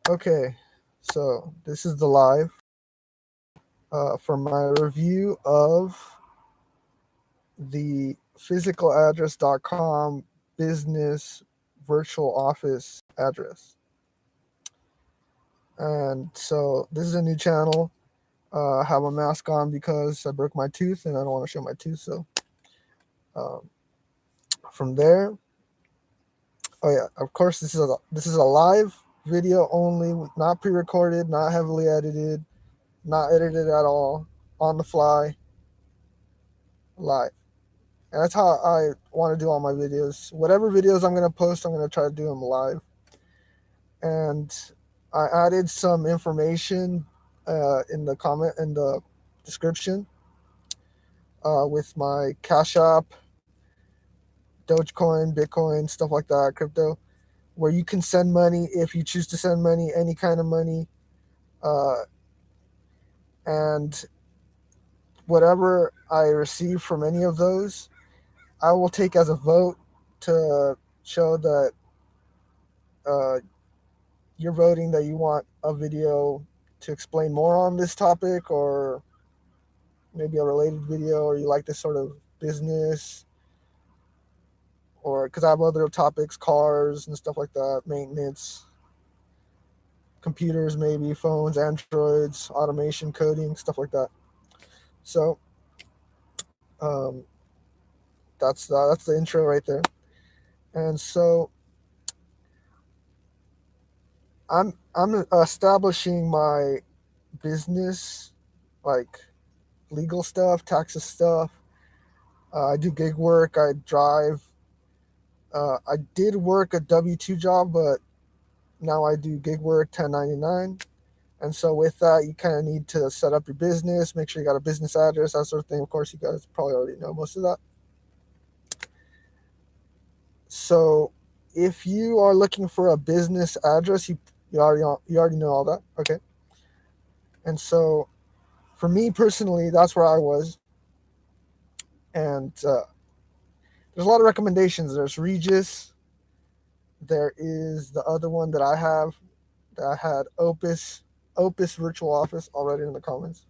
Okay, so this is the live for my review of the physicaladdress.com business virtual office address. And so this is a new channel. I have a mask on because I broke my tooth and I don't want to show my tooth. So um, from there, oh yeah, of course this is a live video only, not pre-recorded, not heavily edited, not edited at all, on the fly, live. And that's how I want to do all my videos. Whatever videos I'm going to post, I'm going to try to do them live. And I added some information in the description with my Cashapp, Dogecoin, Bitcoin, stuff like that, crypto, where you can send money if you choose to send money, any kind of money. Uh, and whatever I receive from any of those, I will take as a vote to show that uh, you're voting that you want a video to explain more on this topic, or maybe a related video, or you like this sort of business, or because I have other topics, cars and stuff like that, maintenance, computers, maybe phones, androids, automation, coding, stuff like that. So um, that's the intro right there. And so I'm establishing my business, like legal stuff, taxes stuff. I do gig work. I drive. I did work a W-2 job, but now I do gig work 1099. And so with that, you kind of need to set up your business, make sure you got a business address, that sort of thing. Of course, you guys probably already know most of that. So if you are looking for a business address, you already know all that. Okay. And so for me personally, that's where I was. And there's a lot of recommendations. There's Regis. There is the other one that I have that I had Opus Virtual Office already in the comments,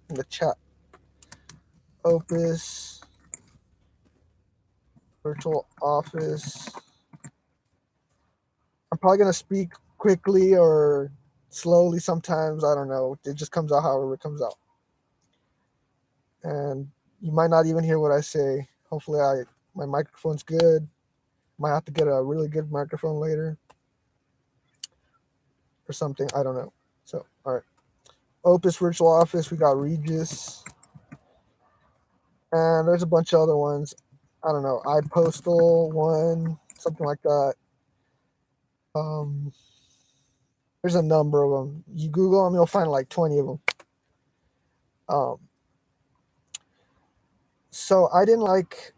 in the chat. Opus Virtual Office. I'm probably gonna speak quickly or slowly sometimes. I don't know. It just comes out however it comes out, and you might not even hear what I say. Hopefully, my microphone's good. Might have to get a really good microphone later or something. I don't know. So, all right. Opus Virtual Office. We got Regis, and there's a bunch of other ones. I don't know. iPostal one, something like that. Um, there's a number of them. You Google them, you'll find like 20 of them. Um, so I didn't like.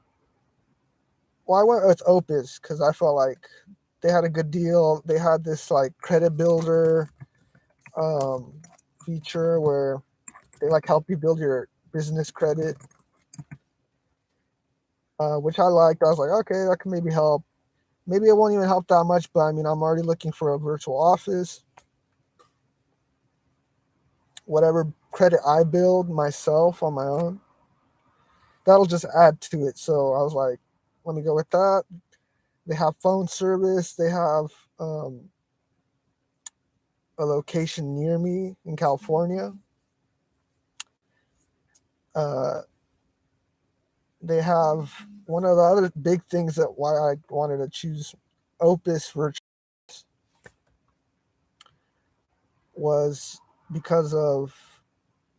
Well, I went with Opus because I felt like they had a good deal. They had this like credit builder um, feature where they like help you build your business credit, which I liked. I was like, okay, that can maybe help. Maybe it won't even help that much, but I mean, I'm already looking for a virtual office. Whatever credit I build myself on my own, that'll just add to it. So I was like, let me go with that. They have phone service. They have a location near me in California. Uh, they have one of the other big things that why I wanted to choose Opus Virtual was because of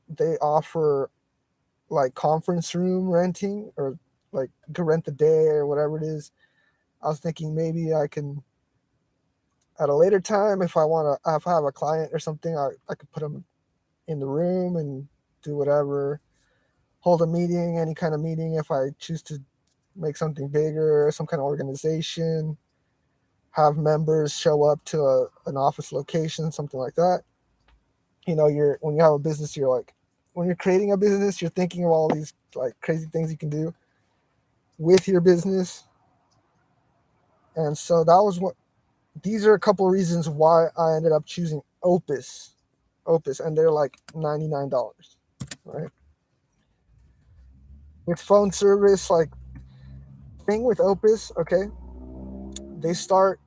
they offer like conference room renting, or like you can rent the day or whatever it is. I was thinking maybe I can at a later time, if I want to, if I have a client or something, I could put them in the room and do whatever, hold a meeting, any kind of meeting if I choose to make something bigger, some kind of organization, have members show up to an office location, something like that. You're when you have a business, you're like, when you're creating a business, you're thinking of all these like crazy things you can do with your business. And so that was what these are a couple of reasons why I ended up choosing Opus, and they're like $99, right? With phone service, like thing with Opus, okay, they start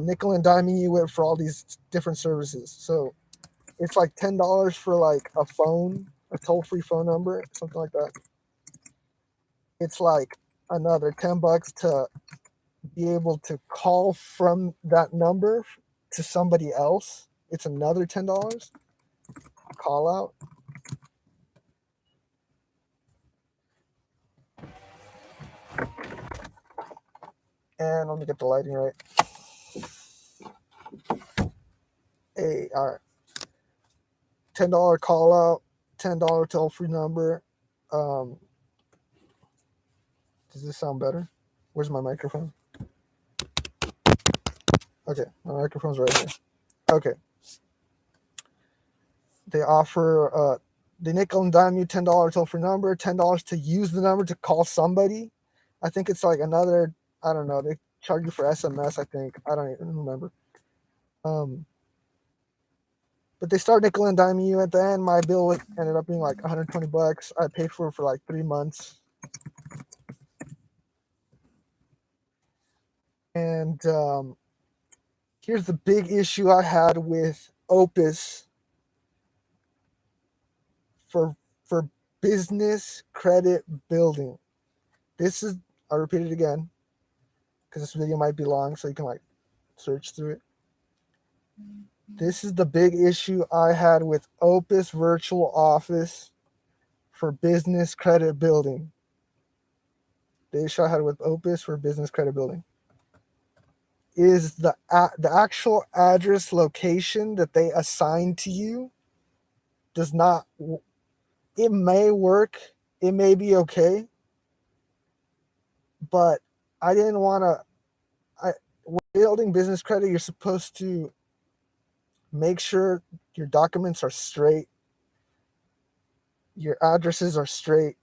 nickel and diming you with for all these different services. So it's like $10 for like a phone, a toll-free phone number, something like that. It's like another $10 to be able to call from that number to somebody else. It's another $10 call out. And let me get the lighting right. All right. $10 call out, $10 toll free number. Um, does this sound better? Where's my microphone? Okay, my microphone's right here. Okay. They offer the nickel and dime you $10 toll free number, $10 to use the number to call somebody. I think it's like another, I don't know, they charge you for SMS, I think. I don't even remember. But they start nickel and diming you at the end. My bill ended up being like $120. I paid for it for like 3 months. And here's the big issue I had with Opus for business credit building. This is, I repeat it again because this video might be long, so you can like search through it. This is the big issue I had with Opus Virtual Office for business credit building. The issue I had with Opus for business credit building is the actual address location that they assign to you does not. It may work, it may be okay, but I didn't want to. When building business credit, you're supposed to make sure your documents are straight, your addresses are straight,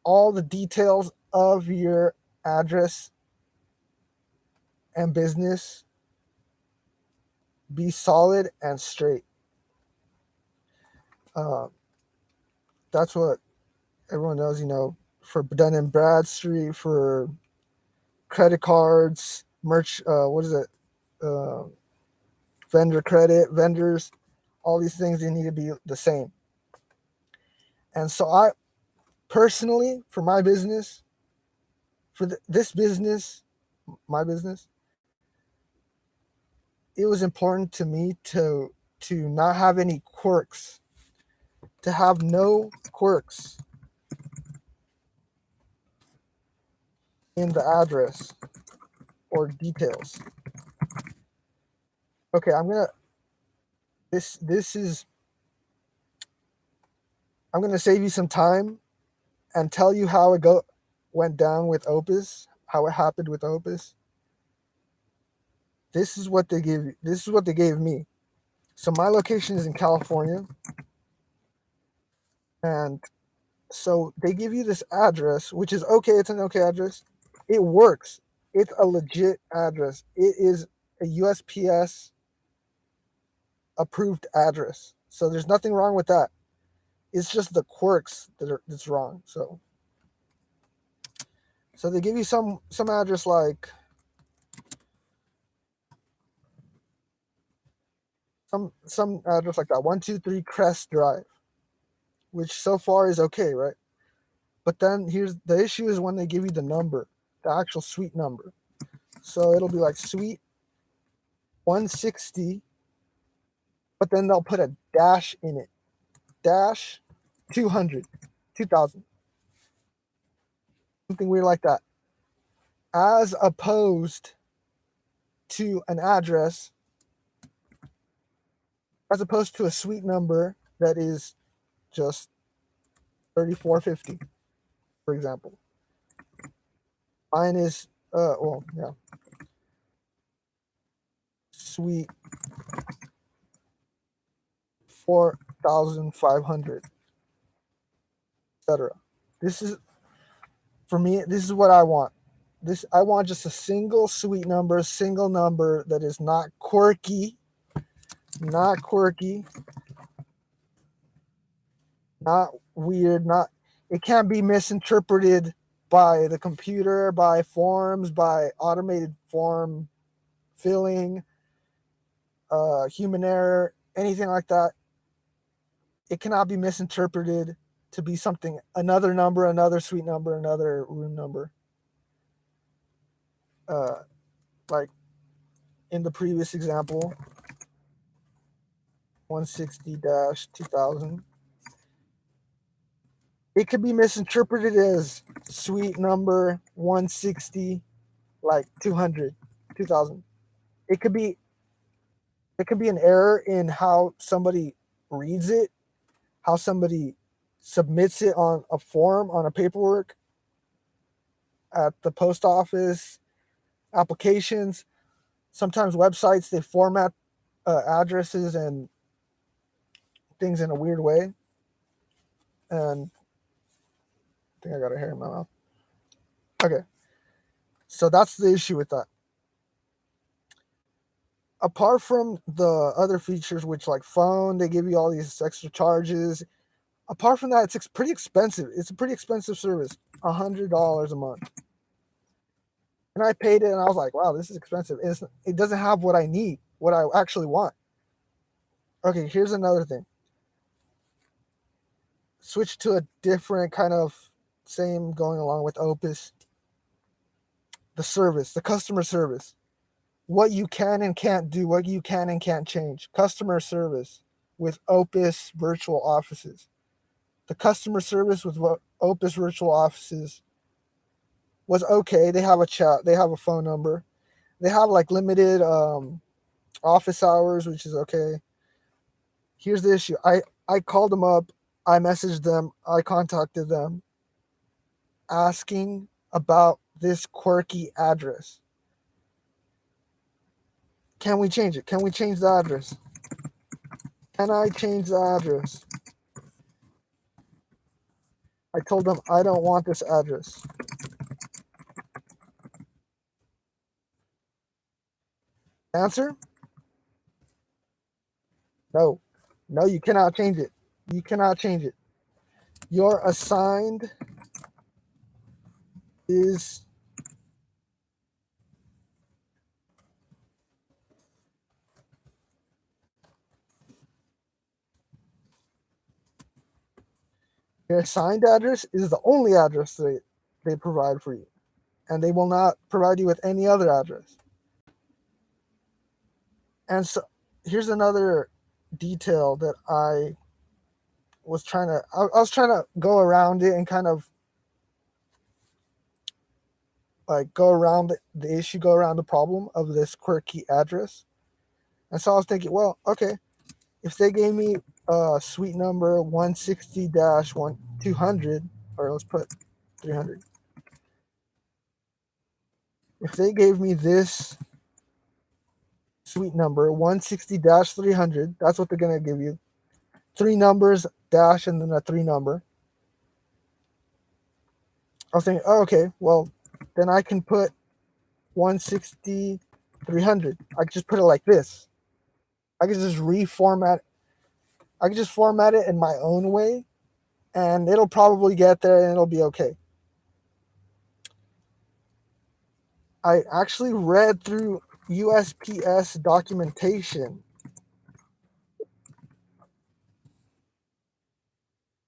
all the details of your address and business be solid and straight. Uh, that's what everyone knows, for Dun& Bradstreet, for credit cards, merch, what is it? Uh, Vendor credit, vendors, all these things, they need to be the same. And so I personally, for my business, for this business, my business, it was important to me to not have any quirks, to have no quirks in the address or details. Okay, I'm gonna save you some time and tell you how it went down with Opus, how it happened with Opus. This is what they gave me. So my location is in California, and so they give you this address, which is okay. It's an okay address. It works. It's a legit address. It is a USPS approved address. So there's nothing wrong with that. It's just the quirks that's wrong. So they give you some address like some address like that 123 Crest Drive, which so far is okay, right? But then here's the issue: is when they give you the number, the actual suite number. So it'll be like suite 160, but then they'll put a dash in it, dash 200, 2000, something weird like that, as opposed to an address, as opposed to a suite number that is just 3450, for example. Mine is suite 4500, etc. This is, for me, this is what I want. I want just a single suite number, single number that is not quirky, not quirky, not weird, not it can't be misinterpreted by the computer, by forms, by automated form filling, human error, anything like that. It cannot be misinterpreted to be something, another number, another suite number, another room number. Like in the previous example, 160-2000. It could be misinterpreted as suite number 160, like 200, 2000. It could be an error in how somebody reads it, how somebody submits it on a form, on a paperwork at the post office, applications. Sometimes websites, they format addresses and things in a weird way. And I think I got a hair in my mouth. Okay. So that's the issue with that. Apart from the other features, which like phone, they give you all these extra charges. Apart from that, it's pretty expensive. It's a pretty expensive service, $100 a month. And I paid it, and I was like, wow, this is expensive. It doesn't have what I need, what I actually want. Okay, here's another thing. Switch to a different kind of same going along with Opus. The service, the customer service. What you can and can't do, what you can and can't change. Customer service with Opus virtual offices. The customer service with Opus virtual offices was okay. They have a chat, they have a phone number, they have like limited office hours, which is okay. Here's the issue. I called them up, I messaged them, I contacted them asking about this quirky address. Can we change it? Can we change the address? Can I change the address? I told them I don't want this address. Answer? No. No, you cannot change it. You cannot change it. Your assigned is your assigned address is the only address they provide for you. And they will not provide you with any other address. And so here's another detail that I was trying to I was trying to go around it and kind of like go around the issue, go around the problem of this quirky address. And so I was thinking, well, okay, if they gave me suite number 160-200, or let's put 300. If they gave me this suite number 160-300, that's what they're going to give you. 3 numbers, dash, and then a 3 number. I was thinking, oh, okay, well, then I can put 160-300. I could just put it like this. I could just reformat. I could just format it in my own way, and it'll probably get there and it'll be okay. I actually read through USPS documentation,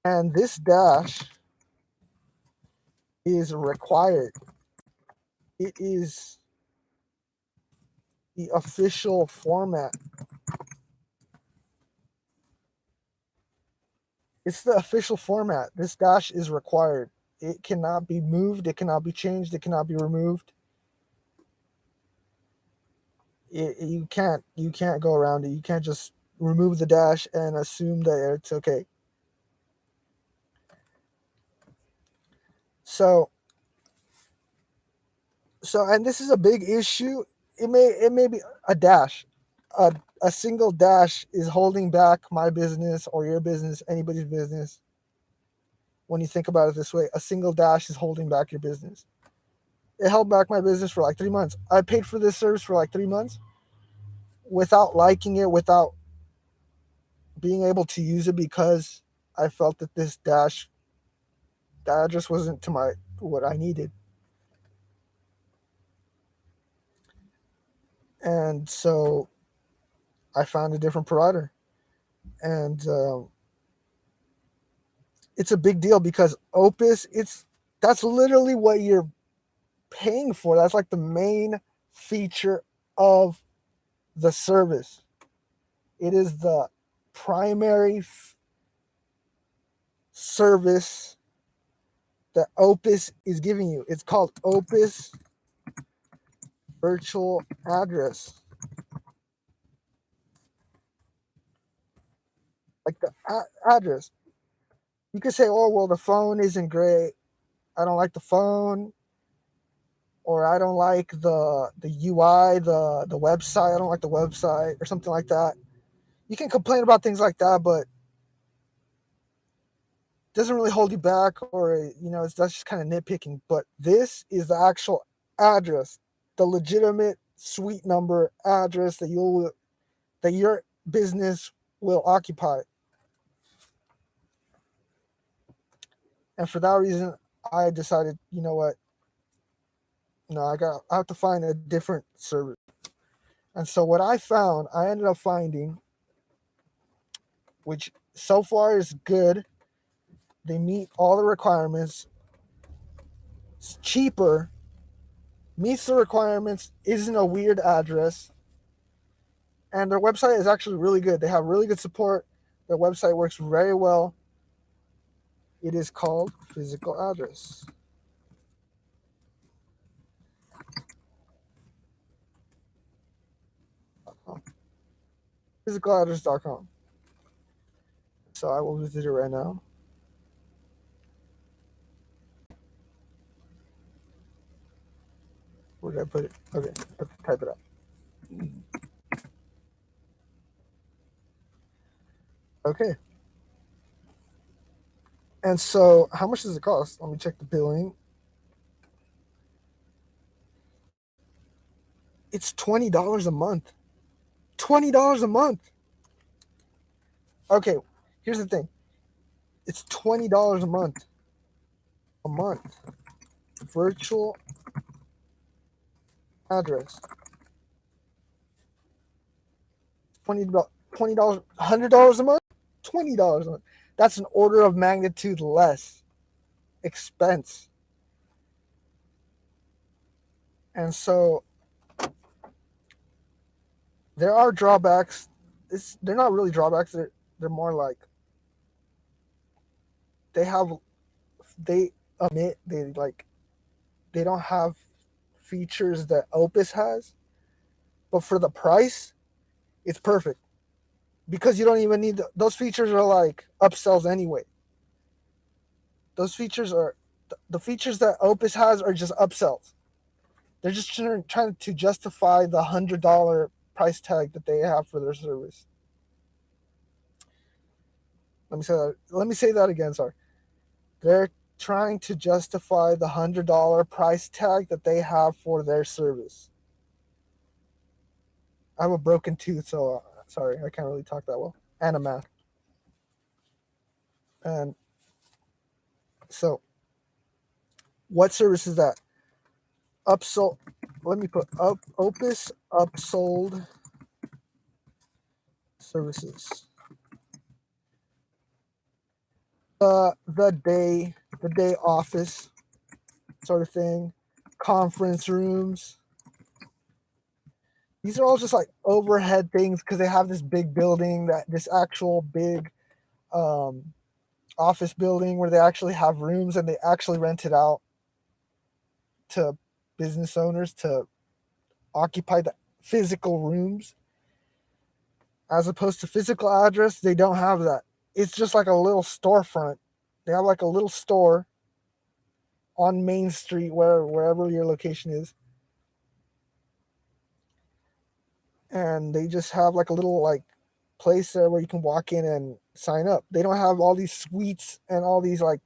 and this dash is required. It is the official format. It's the official format. This dash is required. It cannot be moved. It cannot be changed. It cannot be removed. You can't go around it. You can't just remove the dash and assume that it's okay. So and this is a big issue. It may be a dash. A single dash is holding back my business or your business, anybody's business. When you think about it this way, a single dash is holding back your business. it held back my business for like 3 months. I paid for this service for like 3 months without liking it, without being able to use it, because I felt that this dash that just wasn't to my what I needed. And so I found a different provider. And it's a big deal because Opus, that's literally what you're paying for. That's like the main feature of the service. It is the primary service that Opus is giving you. It's called Opus Virtual Address. Like the address. You could say, oh, well, the phone isn't great. I don't like the phone. Or I don't like the UI, the website. I don't like the website or something like that. You can complain about things like that, but it doesn't really hold you back, or that's just kind of nitpicking. But this is the actual address, the legitimate suite number address that your business will occupy. And for that reason, I decided, you know what? No, I have to find a different service. And so what I ended up finding, which so far is good. They meet all the requirements. It's cheaper, meets the requirements, isn't a weird address, and their website is actually really good. They have really good support. Their website works very well. It is called Physical Address. Physicaladdress.com. So I will visit it right now. Where did I put it? Okay, let's type it out. Okay. And so, how much does it cost? Let me check the billing. It's $20 a month. $20 a month. Okay, here's the thing. It's $20 a month. A month. Virtual address. $20, $100 a month. $20 a month. That's an order of magnitude less expense. And so there are drawbacks. They're not really drawbacks. They're more like they omit they don't have features that Opus has, but for the price, it's perfect because you don't even need those features are like upsells anyway. Those features are the features that Opus has are just upsells. They're just trying to justify the $100 price tag that they have for their service. Let me say that again. Sorry, they're trying to justify the $100 price tag that they have for their service. I have a broken tooth, so sorry, I can't really talk that well. And a math. And so, what service is that? Upsold. Let me put Opus upsold services. The day office sort of thing, conference rooms. These are all just like overhead things because they have this big building, this actual big office building where they actually have rooms and they actually rent it out to business owners to occupy the physical rooms. As opposed to physical address, they don't have that. It's just like a little storefront. They have like a little store on Main Street, wherever your location is, and they just have like a little like place there where you can walk in and sign up. They don't have all these suites and all these like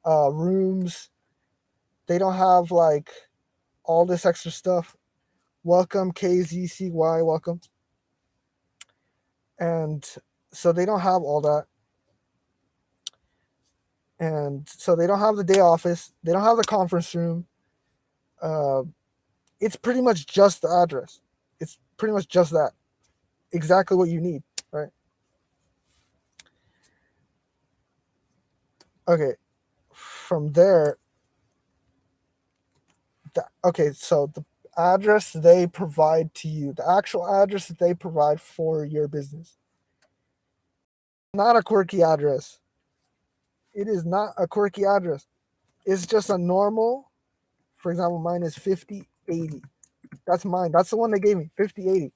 rooms. They don't have like all this extra stuff. Welcome, KZCY, welcome. And so they don't have all that. And so they don't have the day office. They don't have the conference room. It's pretty much just the address. It's pretty much just that. Exactly what you need, right? Okay. From there, okay, so the address they provide to you, the actual address that they provide for your business, not a quirky address. It is not a quirky address. It's just a normal, for example, mine is 5080. That's mine. That's the one they gave me, 5080.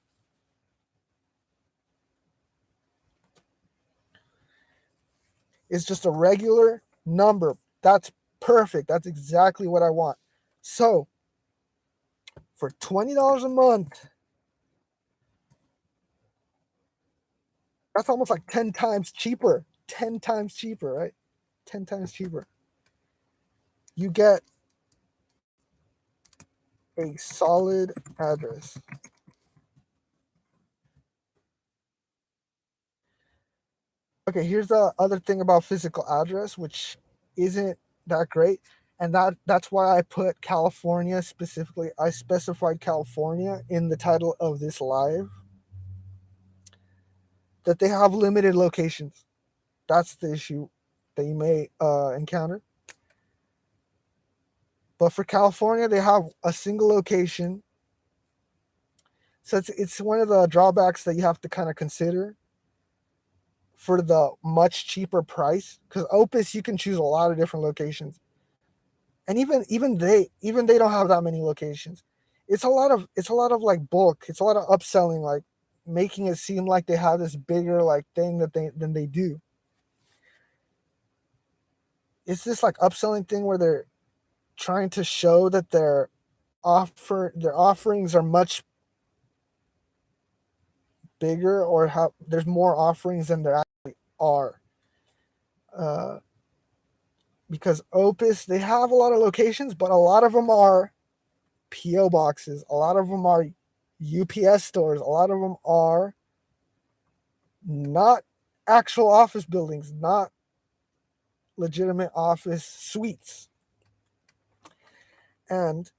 It's just a regular number. That's perfect. That's exactly what I want. So, for $20 a month, that's almost like 10 times cheaper. 10 times cheaper, right? 10 times cheaper. You get a solid address. Okay, here's the other thing about physical address, which isn't that great. And that's why I put California specifically. I specified California in the title of this live, that they have limited locations. That's the issue that you may encounter. But for California, they have a single location. So it's one of the drawbacks that you have to kind of consider for the much cheaper price. Because Opus, you can choose a lot of different locations. And even they don't have that many locations. It's a lot of like bulk. It's a lot of upselling, like making it seem like they have this bigger like thing than they do. It's this like upselling thing where they're trying to show that their offerings are much bigger, or have there's more offerings than there actually are. Uh, because Opus, they have a lot of locations, but a lot of them are PO boxes. A lot of them are UPS stores. A lot of them are not actual office buildings, not legitimate office suites. And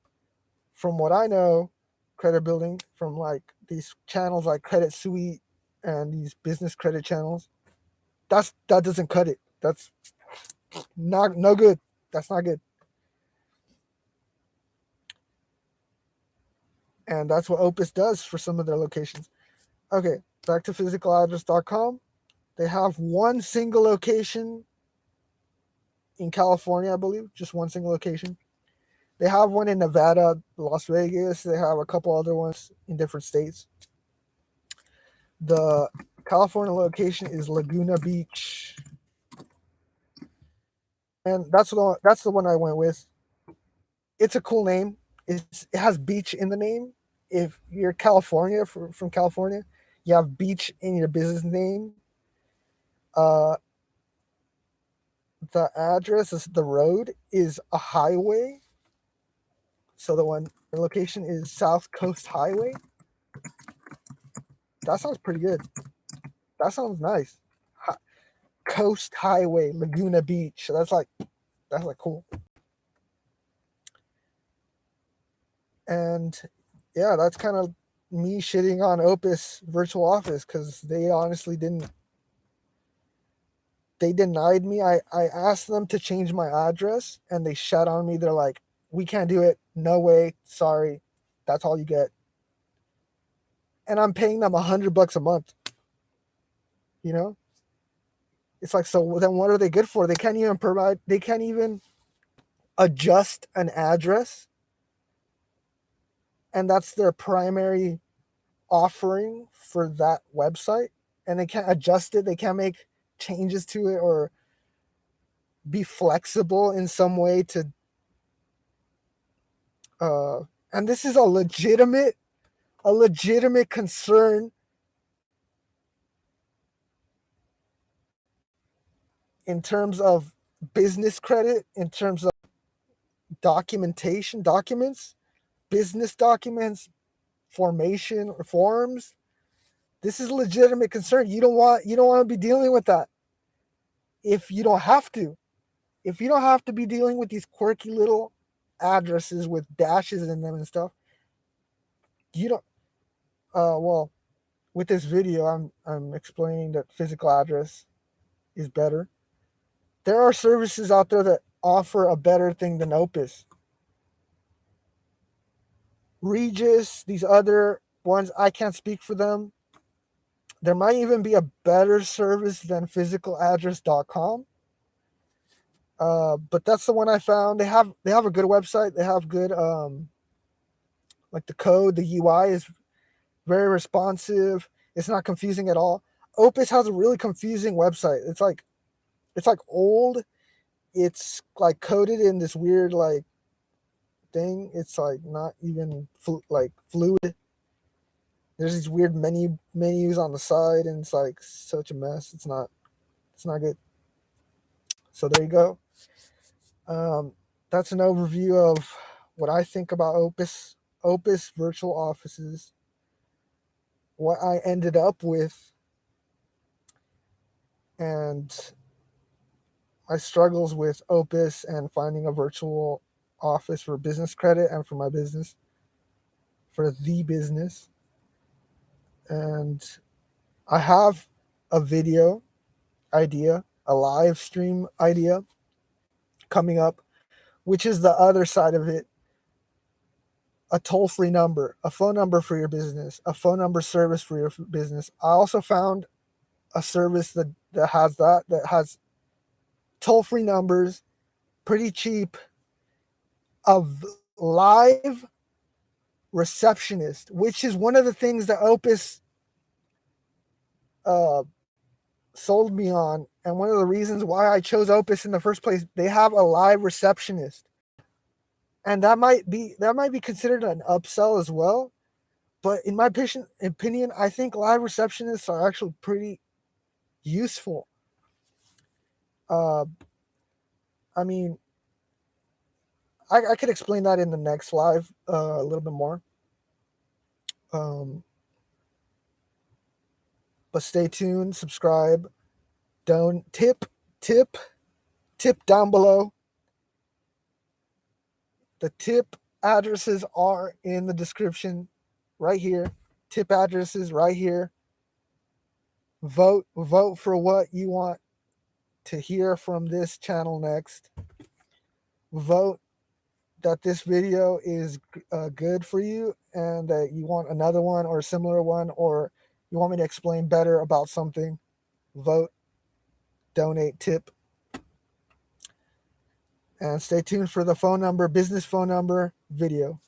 from what I know, credit building, from like these channels like Credit Suite and these business credit channels, that doesn't cut it. That's not no good. That's not good. And that's what Opus does for some of their locations. Okay, back to physicaladdress.com. They have one single location in California, I believe, just one single location. They have one in Nevada, Las Vegas. They have a couple other ones in different states. The California location is Laguna Beach, and that's the one I went with. It's a cool name. It has beach in the name. If you're from California, you have beach in your business name. Uh, the address is the road is a highway. So the location is South Coast Highway. That sounds pretty good. That sounds nice. Coast Highway, Laguna Beach. That's like cool. And yeah, that's kind of me shitting on Opus Virtual Office because they honestly didn't. They denied me. I asked them to change my address and they shut on me. They're like, we can't do it. No way. Sorry. That's all you get. And I'm paying them $100 a month. You know? It's like, so then what are they good for? They can't even adjust an address. And that's their primary offering for that website. And they can't adjust it. They can't make changes to it or be flexible in some way to and this is a legitimate concern in terms of business credit, in terms of documents. business documents, formation or forms. This is a legitimate concern. You don't want to be dealing with that if you don't have to. If you don't have to be dealing with these quirky little addresses with dashes in them and stuff, you don't. Well, with this video, I'm explaining that physical address is better. There are services out there that offer a better thing than Opus. Regis, these other ones, I can't speak for them. There might even be a better service than physicaladdress.com. But that's the one I found. They have a good website. They have good like the code, the UI is very responsive. It's not confusing at all. Opus has a really confusing website. It's like old. It's like coded in this weird like thing. It's like not even fluid. There's these weird menus on the side, and it's like such a mess. It's not good. So there you go. That's an overview of what I think about Opus virtual offices, what I ended up with, and my struggles with Opus and finding a virtual office for business credit and for my business, for the business. And I have a video idea, a live stream idea coming up, which is the other side of it. A toll-free number, a phone number for your business, a phone number service for your business. I also found a service that has toll-free numbers, pretty cheap, of live receptionist, which is one of the things that Opus uh, sold me on, and one of the reasons why I chose Opus in the first place. They have a live receptionist, and that might be considered an upsell as well. But in my opinion, I think live receptionists are actually pretty useful. I mean, I could explain that in the next live a little bit more. But stay tuned, subscribe, don't tip down below. The tip addresses are in the description right here. Tip addresses right here. Vote for what you want to hear from this channel next. Vote that this video is good for you and that you want another one or a similar one, or you want me to explain better about something. Vote, donate, tip. And stay tuned for the phone number, business phone number video.